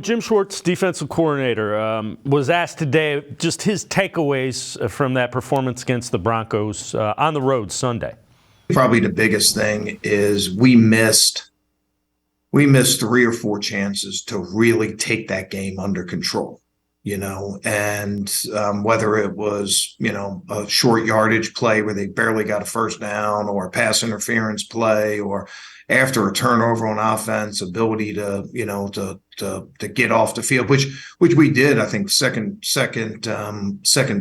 Jim Schwartz, defensive coordinator, was asked today just his takeaways from that performance against the Broncos on the road Sunday. Probably the biggest thing is we missed 3 or 4 chances to really take that game under control, and whether it was, a short yardage play where they barely got a first down, or a pass interference play, or after a turnover on offense, ability to get off the field, which we did. I think second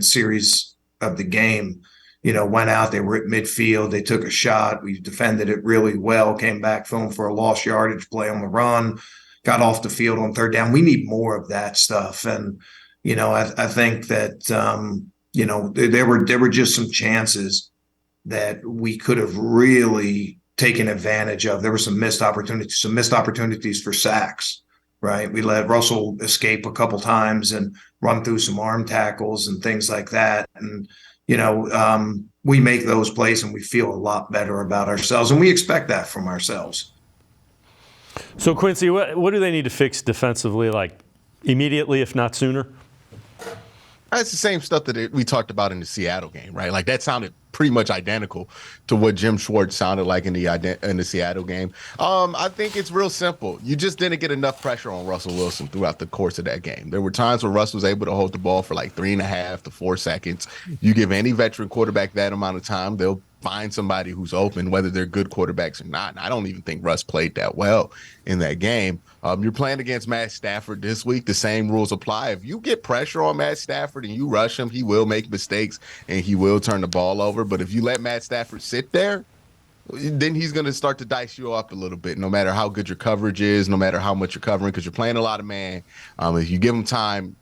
series of the game, went out, they were at midfield, they took a shot, we defended it really well, came back, filmed for a lost yardage play on the run, got off the field on third down. We need more of that stuff. And, I think that, there were just some chances that we could have really taken advantage of. There were some missed opportunities for sacks, right? We let Russell escape a couple times and run through some arm tackles and things like that. And, we make those plays and we feel a lot better about ourselves, and we expect that from ourselves. So, Quincy, what do they need to fix defensively, like immediately, if not sooner? It's the same stuff that we talked about in the Seattle game, right? Like, that sounded pretty much identical to what Jim Schwartz sounded like in the Seattle game. I think it's real simple. You just didn't get enough pressure on Russell Wilson throughout the course of that game. There were times where Russ was able to hold the ball for like 3.5 to 4 seconds. You give any veteran quarterback that amount of time, they'll find somebody who's open, whether they're good quarterbacks or not. And I don't even think Russ played that well in that game. You're playing against Matt Stafford this week. The same rules apply. If you get pressure on Matt Stafford and you rush him, he will make mistakes and he will turn the ball over. But if you let Matt Stafford sit there, then he's going to start to dice you up a little bit, no matter how good your coverage is, no matter how much you're covering, because you're playing a lot of man. If you give him time,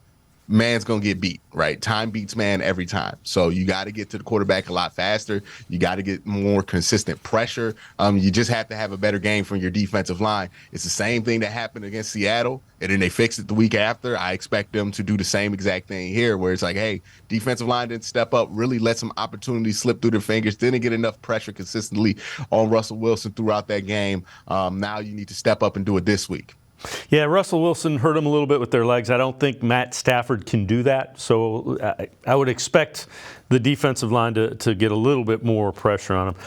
man's going to get beat, right? Time beats man every time. So you got to get to the quarterback a lot faster. You got to get more consistent pressure. You just have to have a better game from your defensive line. It's the same thing that happened against Seattle, and then they fixed it the week after. I expect them to do the same exact thing here, where it's like, hey, defensive line didn't step up, really let some opportunities slip through their fingers, didn't get enough pressure consistently on Russell Wilson throughout that game. Now you need to step up and do it this week. Yeah, Russell Wilson hurt him a little bit with their legs. I don't think Matt Stafford can do that. So I would expect the defensive line to get a little bit more pressure on him.